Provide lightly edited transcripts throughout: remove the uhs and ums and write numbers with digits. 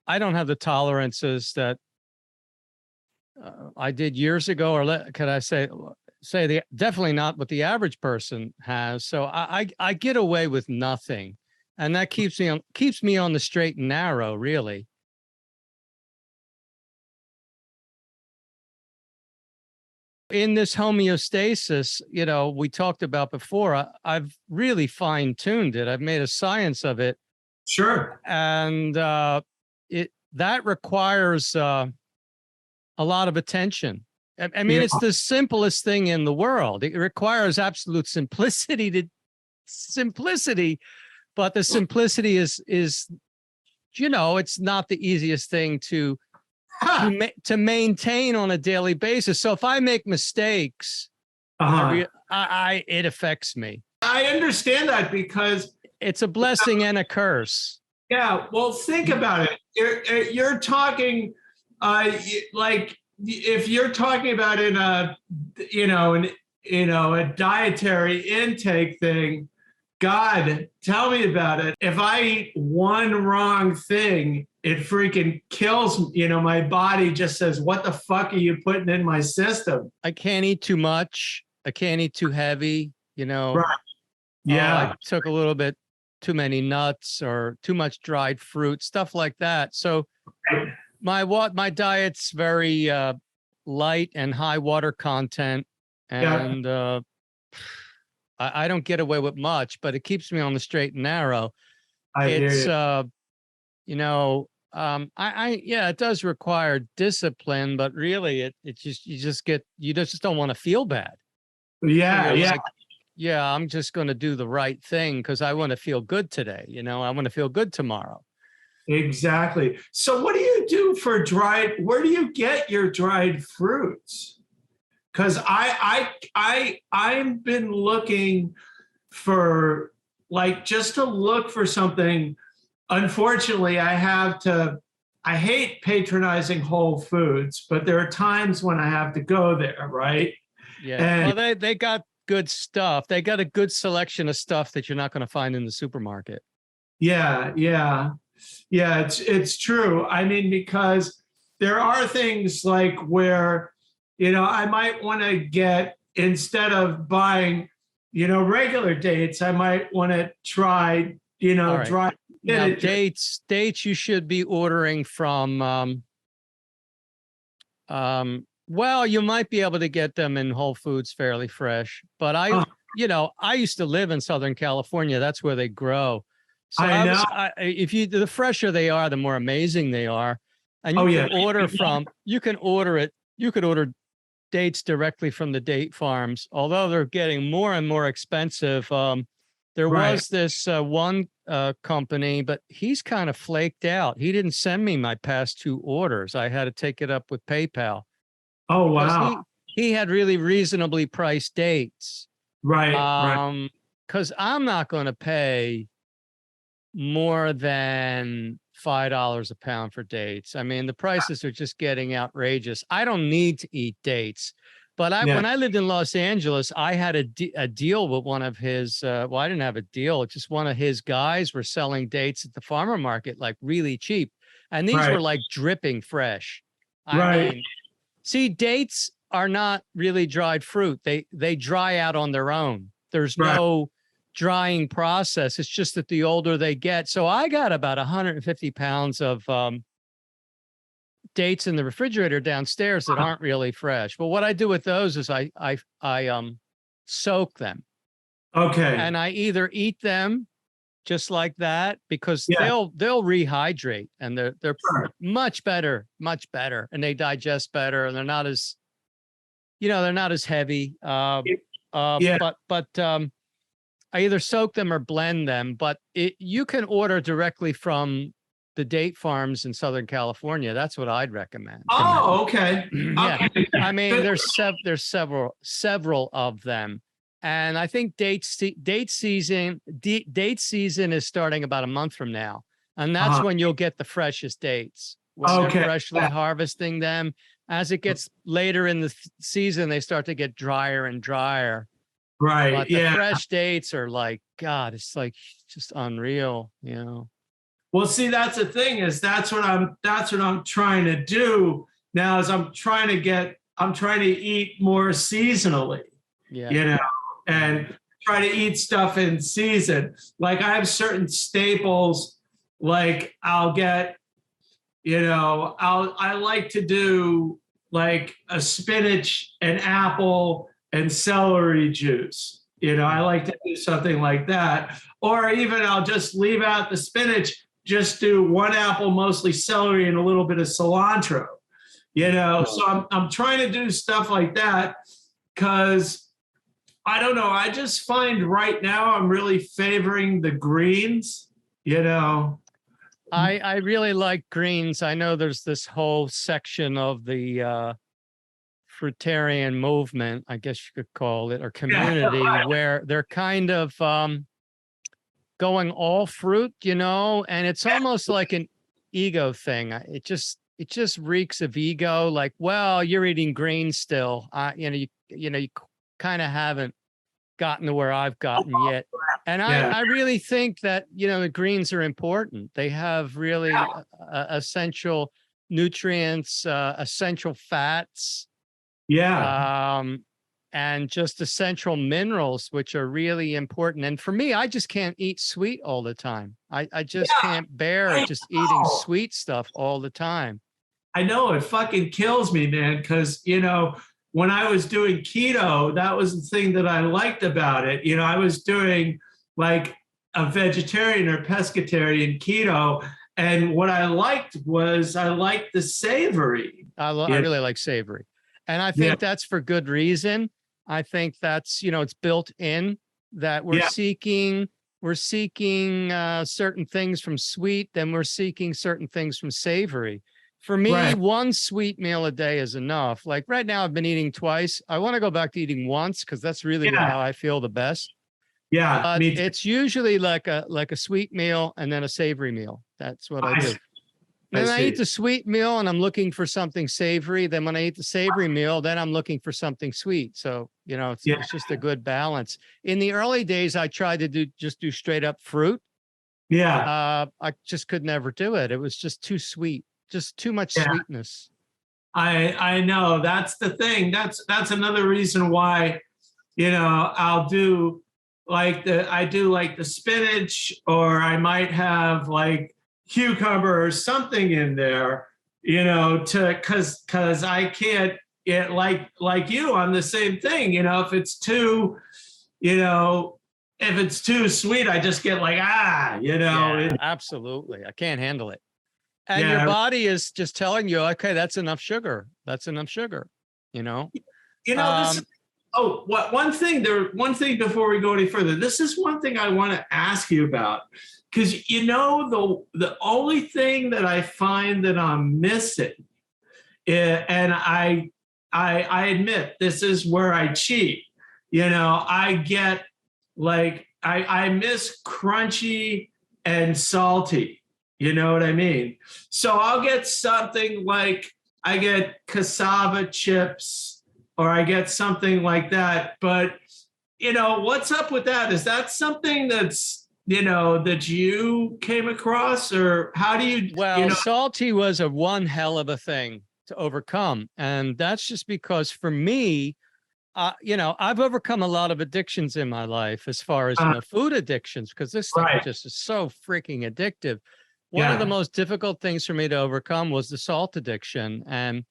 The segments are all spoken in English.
I don't have the tolerances that I did years ago, or could I say definitely not what the average person has. So I get away with nothing, and that keeps me on the straight and narrow, really. In this homeostasis, we talked about before, I've really fine-tuned it. I've made a science of it. Sure. And that requires a lot of attention. I mean, it's the simplest thing in the world. It requires absolute simplicity, but the simplicity is it's not the easiest thing to maintain on a daily basis. So if I make mistakes, it affects me. I understand that because it's a blessing and a curse. Yeah. Well, think about it. You're talking like if you're talking about in a dietary intake thing, God, tell me about it. If I eat one wrong thing, it freaking kills me. My body just says, what the fuck are you putting in my system? I can't eat too much. I can't eat too heavy, Right. Yeah. I took a little bit too many nuts or too much dried fruit, stuff like that. So my diet's very light and high water content. And I don't get away with much, but it keeps me on the straight and narrow. It does require discipline, but really you just don't want to feel bad. I'm just going to do the right thing because I want to feel good today. I want to feel good tomorrow. Exactly. So what do you do for where do you get your dried fruits? Because I've been looking for just to look for something. Unfortunately, I hate patronizing Whole Foods, but there are times when I have to go there, right? Yeah. Well, they got good stuff. They got a good selection of stuff that you're not going to find in the supermarket. Yeah. It's true. I mean, because there are things like where, I might want to get, instead of buying, regular dates, I might want to try, dry. Now, dates, you should be ordering from, well, you might be able to get them in Whole Foods fairly fresh, but I used to live in Southern California. That's where they grow. So the fresher they are, the more amazing they are. And you can order dates directly from the date farms, although they're getting more and more expensive. There was this one company, but he's kind of flaked out. He didn't send me my past 2 orders. I had to take it up with PayPal. Oh, wow. He had really reasonably priced dates. Right. Because I'm not going to pay more than $5 a pound for dates. I mean, the prices are just getting outrageous. I don't need to eat dates. But when I lived in Los Angeles, I had a deal with one of his, I didn't have a deal. Just one of his guys were selling dates at the farmer market, like really cheap. And these were like dripping fresh. I mean, see, dates are not really dried fruit. They dry out on their own. There's no drying process. It's just that the older they get. So I got about 150 pounds of dates in the refrigerator downstairs that aren't really fresh. But what I do with those is I soak them. Okay. And I either eat them just like that because they'll rehydrate and they're much better, and they digest better and they're not as heavy. But I either soak them or blend them, but you can order directly from the date farms in Southern California. That's what I'd recommend. Oh, okay. Yeah. I mean, there's several of them. And I think date season is starting about a month from now. And that's when you'll get the freshest dates. When they're freshly harvesting them. As it gets later in the season, they start to get drier and drier. Right. But the fresh dates are like, God, it's like just unreal, Well, see, that's the thing is that's what I'm trying to do now is I'm trying to eat more seasonally, Yeah. you know, and try to eat stuff in season. Like I have certain staples, like I'll get, I like to do like a spinach and apple and celery juice. I like to do something like that. Or even I'll just leave out the spinach, just do one apple, mostly celery, and a little bit of cilantro. So I'm trying to do stuff like that because I don't know. I just find right now I'm really favoring the greens, I really like greens. I know there's this whole section of the fruitarian movement, I guess you could call it, or community, where they're kind of going all fruit, and it's almost like an ego thing. It just reeks of ego. Like, well, you're eating greens still. You kind of haven't gotten to where I've gotten yet. And I really think that, the greens are important. They have really essential nutrients, essential fats, and just essential minerals, which are really important. And for me, I just can't eat sweet all the time. I just can't bear just eating sweet stuff all the time. I know it fucking kills me, man, because, when I was doing keto, that was the thing that I liked about it. I was doing like a vegetarian or pescatarian keto. And what I liked was I liked the savory. I really like savory. And I think that's for good reason. I think that's, it's built in that we're seeking certain things from sweet, then we're seeking certain things from savory. For me, one sweet meal a day is enough. Like right now, I've been eating twice. I want to go back to eating once because that's really how I feel the best. Yeah, but it's usually like a sweet meal and then a savory meal. That's what I do. Then I eat the sweet meal and I'm looking for something savory. Then when I eat the savory meal, then I'm looking for something sweet. So, it's just a good balance. In the early days, I tried to do straight up fruit. Yeah. I just could never do it. It was just too sweet, just too much sweetness. I know that's the thing. That's another reason why, I'll do like the spinach, or I might have like cucumber or something in there, because I can't get like you on the same thing. If it's too, if it's too sweet, I just get like, absolutely. I can't handle it. And your body is just telling you, okay, that's enough sugar. That's enough sugar, this is, one thing before we go any further, this is one thing I want to ask you about. Because the only thing that I find that I'm missing, and I admit this is where I cheat. I get like I miss crunchy and salty. You know what I mean? So I'll get something like I get cassava chips, or I get something like that. But what's up with that? Is that something that's that you came across, or how do you? Well, salty was one hell of a thing to overcome, and that's just because for me, I've overcome a lot of addictions in my life, as far as food addictions, because this stuff just is so freaking addictive. One of the most difficult things for me to overcome was the salt addiction, and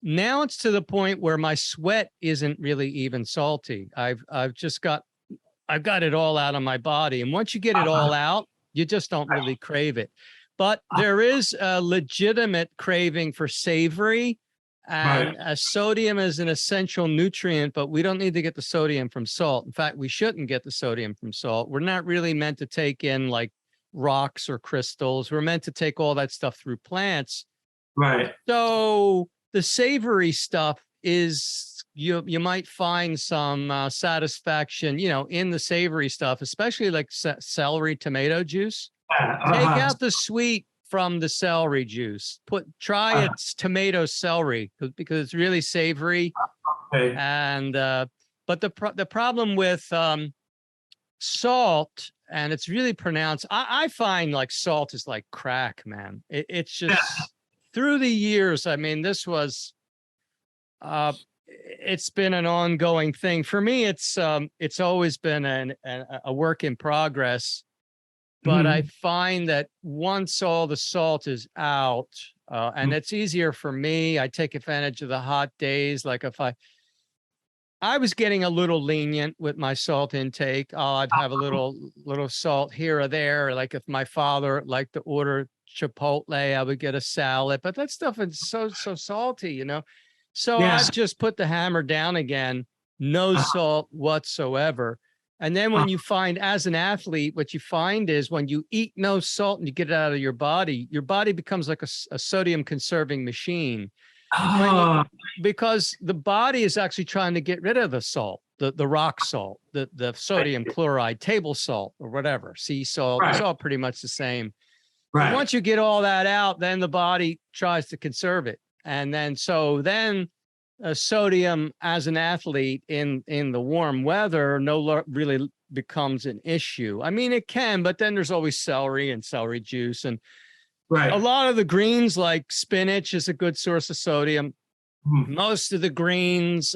now it's to the point where my sweat isn't really even salty. I've got it all out of my body. And once you get it all out, you just don't really crave it. But there is a legitimate craving for savory, and sodium is an essential nutrient, but we don't need to get the sodium from salt. In fact, we shouldn't get the sodium from salt. We're not really meant to take in like rocks or crystals. We're meant to take all that stuff through plants. Right. So the savory stuff is, you might find some satisfaction, in the savory stuff, especially like celery tomato juice. Take out the sweet from the celery juice. Try its tomato celery because it's really savory. Okay. And but the problem with salt and it's really pronounced. I find like salt is like crack, man. It's just through the years. I mean, this was, it's been an ongoing thing for me. It's always been a work in progress, but I find that once all the salt is out, and it's easier for me, I take advantage of the hot days. Like if I was getting a little lenient with my salt intake. I'd have a little salt here or there. Like if my father liked to order Chipotle, I would get a salad, but that stuff is so salty, you know? So I've just put the hammer down again, no salt whatsoever. And then when you find, as an athlete, what you find is when you eat no salt and you get it out of your body becomes like a sodium conserving machine. Because the body is actually trying to get rid of the salt, the rock salt, the sodium chloride, table salt, or whatever, sea salt. It's all pretty much the same. Right. Once you get all that out, then the body tries to conserve it. And then sodium as an athlete in the warm weather really becomes an issue. I mean, it can, but then there's always celery and celery juice, and a lot of the greens like spinach is a good source of sodium. Most of the greens,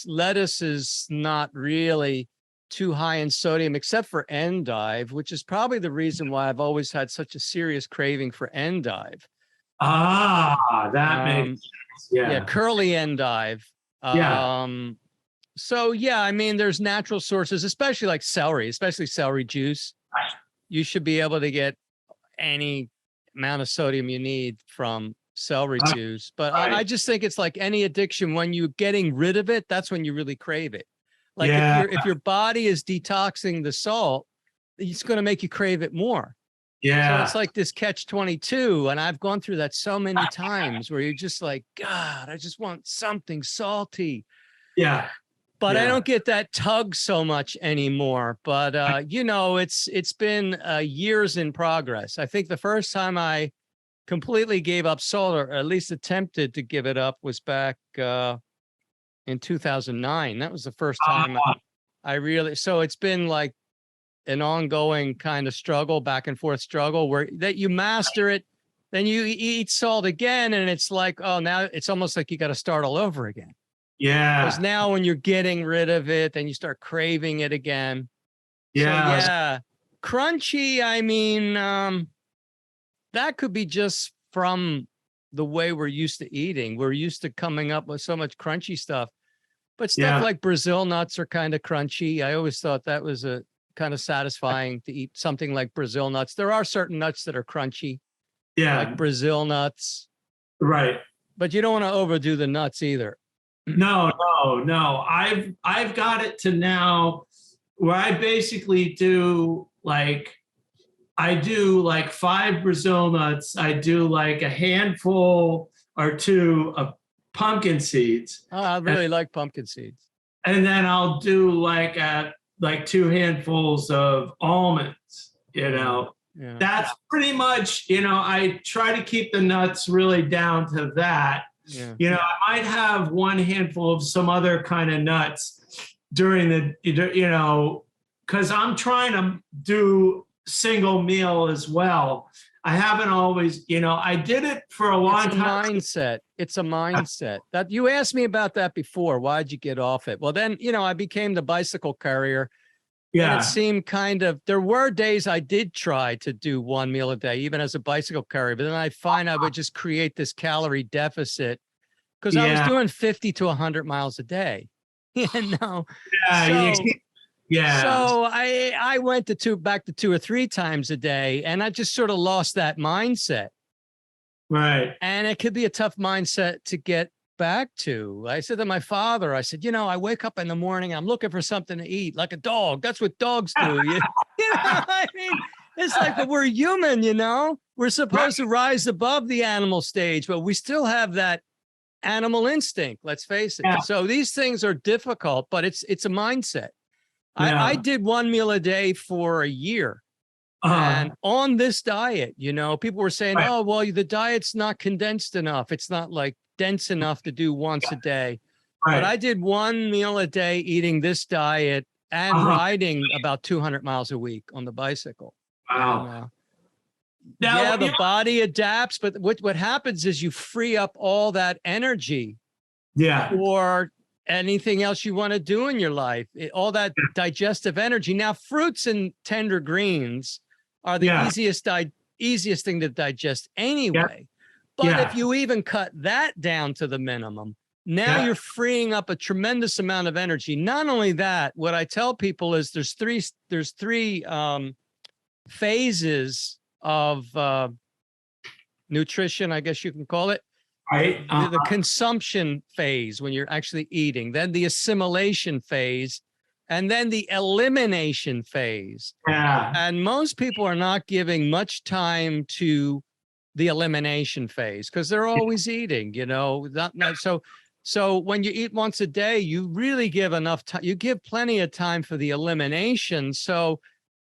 lettuce is not really too high in sodium, except for endive, which is probably the reason why I've always had such a serious craving for endive. That makes sense. Yeah, curly endive. So yeah, I mean, there's natural sources, especially like celery, especially celery juice. You should be able to get any amount of sodium you need from celery juice. But I just think it's like any addiction. When you're getting rid of it, that's when you really crave it. Like if your body is detoxing the salt, it's going to make you crave it more. So it's like this catch-22. And I've gone through that so many times where you're just like, God, I just want something salty. But I don't get that tug so much anymore. But, you know, it's been years in progress. I think the first time I completely gave up salt, or at least attempted to give it up, was back in 2009. That was the first time I really, so it's been like an ongoing kind of struggle, back and forth struggle, where that you master it, then you eat salt again, and it's like, oh, now it's almost like you got to start all over again. Because now when you're getting rid of it, then you start craving it again. Crunchy, I mean, that could be just from the way we're used to eating. We're used to coming up with so much crunchy stuff. But stuff like Brazil nuts are kind of crunchy. I always thought that was a kind of satisfying to eat something like Brazil nuts. There are certain nuts that are crunchy, like Brazil nuts. But you don't want to overdo the nuts either. No. I've got it to now where I basically do like, I do like 5 Brazil nuts. I do like a handful or 2 of pumpkin seeds. Oh, I really like pumpkin seeds. And then I'll do like 2 handfuls of almonds, you know. That's pretty much, you know, I try to keep the nuts really down to that. You know, I might have 1 handful of some other kind of nuts during the, you know, because I'm trying to do single meal as well. I haven't always, you know, I did it for a long time. It's a mindset. That you asked me about that before. Why'd you get off it? Well, then, you know, I became the bicycle carrier. And it seemed kind of, there were days I did try to do 1 meal a day, even as a bicycle carrier, but then I find I would just create this calorie deficit because I was doing 50 to 100 miles a day, you know? So I went back to 2 or 3 times a day, and I just sort of lost that mindset. And it could be a tough mindset to get back to. I said to my father, I said, you know, I wake up in the morning, I'm looking for something to eat like a dog. That's what dogs do. You know I mean, it's like, but we're human, you know, we're supposed to rise above the animal stage, but we still have that animal instinct. Let's face it. So these things are difficult, but it's a mindset. I did 1 meal a day for a year. And on this diet, you know, people were saying, oh, well, the diet's not condensed enough. It's not like dense enough to do once a day. But I did 1 meal a day eating this diet, and riding about 200 miles a week on the bicycle. Wow. And, Now, yeah, the body adapts, but what happens is you free up all that energy yeah, for anything else you want to do in your life, all that digestive energy. Now, fruits and tender greens are the easiest thing to digest anyway. But if you even cut that down to the minimum, now you're freeing up a tremendous amount of energy. Not only that, what I tell people is there's three phases of nutrition, I guess you can call it. Right. The consumption phase when you're actually eating, then the assimilation phase, and then the elimination phase. Yeah. And most people are not giving much time to the elimination phase because they're always eating, you know. So when you eat once a day, you really give enough time. You give plenty of time for the elimination. So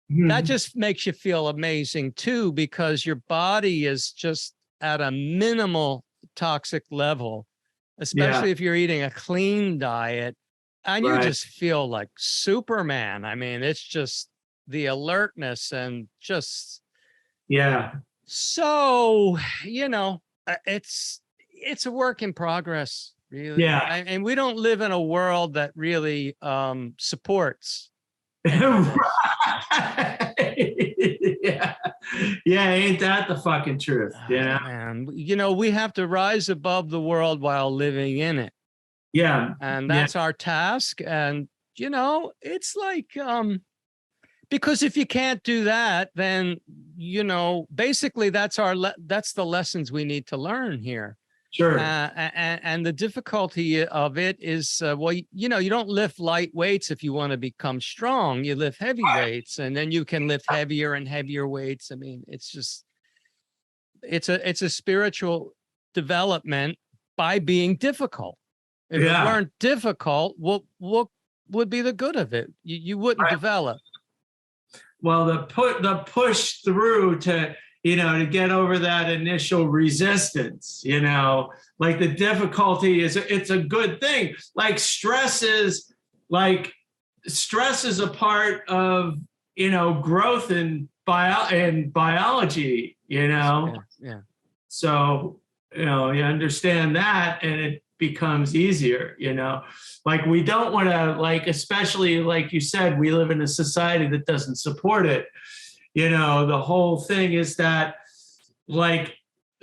that just makes you feel amazing too, because your body is just at a minimal toxic level, especially if you're eating a clean diet, and you just feel like Superman. I mean, it's just the alertness and just so, you know, it's a work in progress, really. And we don't live in a world that really supports ain't that the fucking truth? Yeah, man. You know, we have to rise above the world while living in it. And that's our task. And you know, it's like because if you can't do that, then you know, basically that's the lessons we need to learn here. Sure. And the difficulty of it is, well, you know, you don't lift light weights if you want to become strong. You lift heavy weights, and then you can lift heavier and heavier weights. I mean, it's just, it's a spiritual development by being difficult. If it weren't difficult, what would be the good of it? You wouldn't develop. Well, the push through to, you know, to get over that initial resistance, you know, like the difficulty it's a good thing. Like stress is a part of, you know, growth in biology, you know? Yeah. So, you know, you understand that and it becomes easier, you know? Like we don't want to, like, especially like you said, we live in a society that doesn't support it. You know, the whole thing is that, like,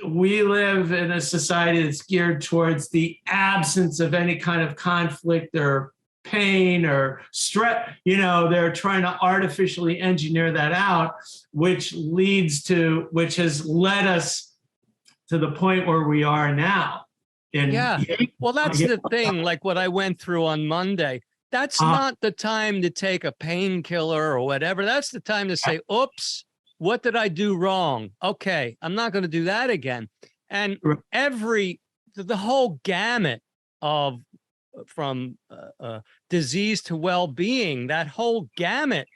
we live in a society that's geared towards the absence of any kind of conflict or pain or stress. You know, they're trying to artificially engineer that out, which has led us to the point where we are now. Well, that's the thing, like what I went through on Monday. That's not the time to take a painkiller or whatever. That's the time to say, oops, what did I do wrong? Okay, I'm not going to do that again. And the whole gamut of from disease to well-being, that whole gamut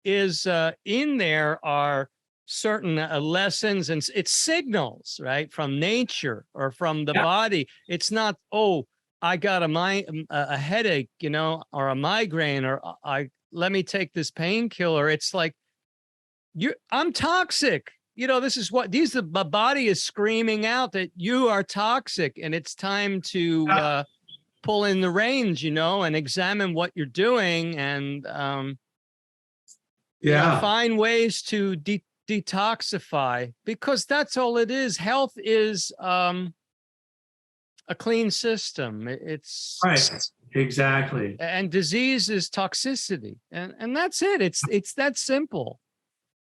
is in there are certain lessons, and it's signals, right, from nature or from the body. It's not, oh, I got a headache, you know, or a migraine, or let me take this painkiller. It's like, I'm toxic. You know, this is what the body is screaming out that you are toxic, and it's time to pull in the reins, you know, and examine what you're doing, and you know, find ways to detoxify, because that's all it is. Health is a clean system. It's right. Exactly. And disease is toxicity. And that's it. It's that simple.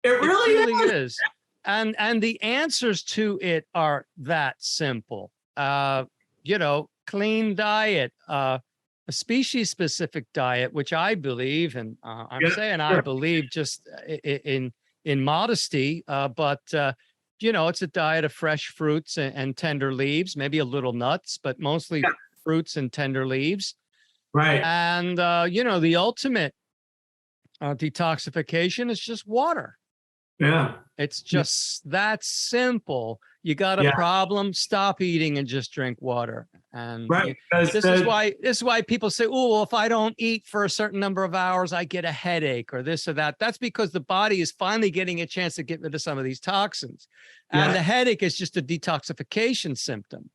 It really is. And the answers to it are that simple. You know, clean diet, a species specific diet, which I believe, and I'm saying I believe just in modesty, but you know, it's a diet of fresh fruits and tender leaves, maybe a little nuts, but mostly fruits and tender leaves. Right. And, you know, the ultimate detoxification is just water. Yeah. It's just that simple. You got a problem, stop eating and just drink water. And Right. Because this is why people say, oh, well, if I don't eat for a certain number of hours, I get a headache or this or that. That's because the body is finally getting a chance to get rid of some of these toxins. And the headache is just a detoxification symptom.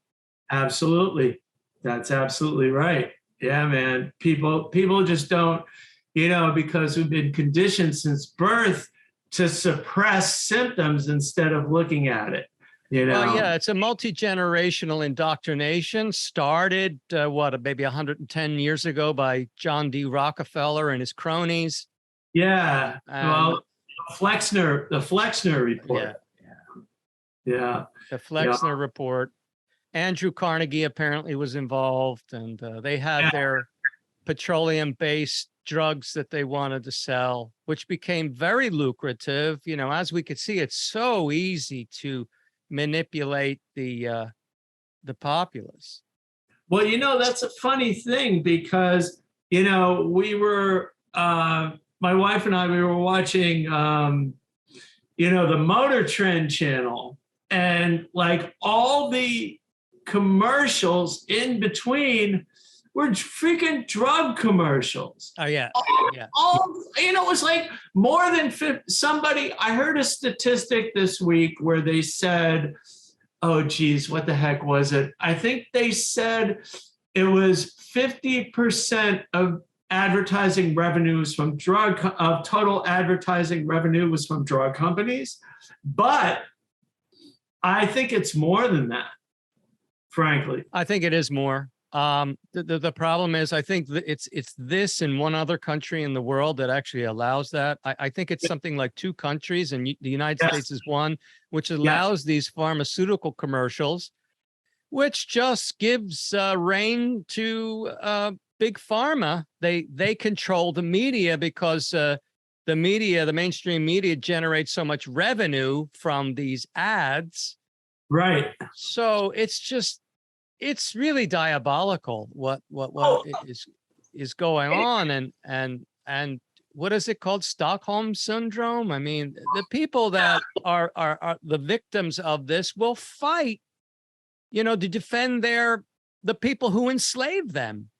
Absolutely. That's absolutely right. Yeah, man. People just don't, because we've been conditioned since birth to suppress symptoms instead of looking at it. Well, yeah, it's a multi-generational indoctrination started, maybe 110 years ago by John D. Rockefeller and his cronies. Yeah. Well, the Flexner report. Yeah. The Flexner report. Andrew Carnegie apparently was involved, and they had their petroleum-based drugs that they wanted to sell, which became very lucrative. As we could see, it's so easy to manipulate the populace. Well, that's a funny thing because, we were, my wife and I, we were watching, the Motor Trend channel, and like all the commercials in between were freaking drug commercials. Oh, yeah. It was like more than 50, I heard a statistic this week where they said, oh, geez, what the heck was it? I think they said it was 50% of advertising revenues from total advertising revenue was from drug companies. But I think it's more than that, frankly. I think it is more. The problem is, I think that it's this and one other country in the world that actually allows that. I think it's something like 2 countries, and the United States is one, which allows these pharmaceutical commercials, which just gives reign to big pharma. They control the media because the mainstream media generates so much revenue from these ads. Right. So it's really diabolical what is going on, and what is it called? Stockholm syndrome. I mean, the people that are the victims of this will fight, to defend the people who enslaved them.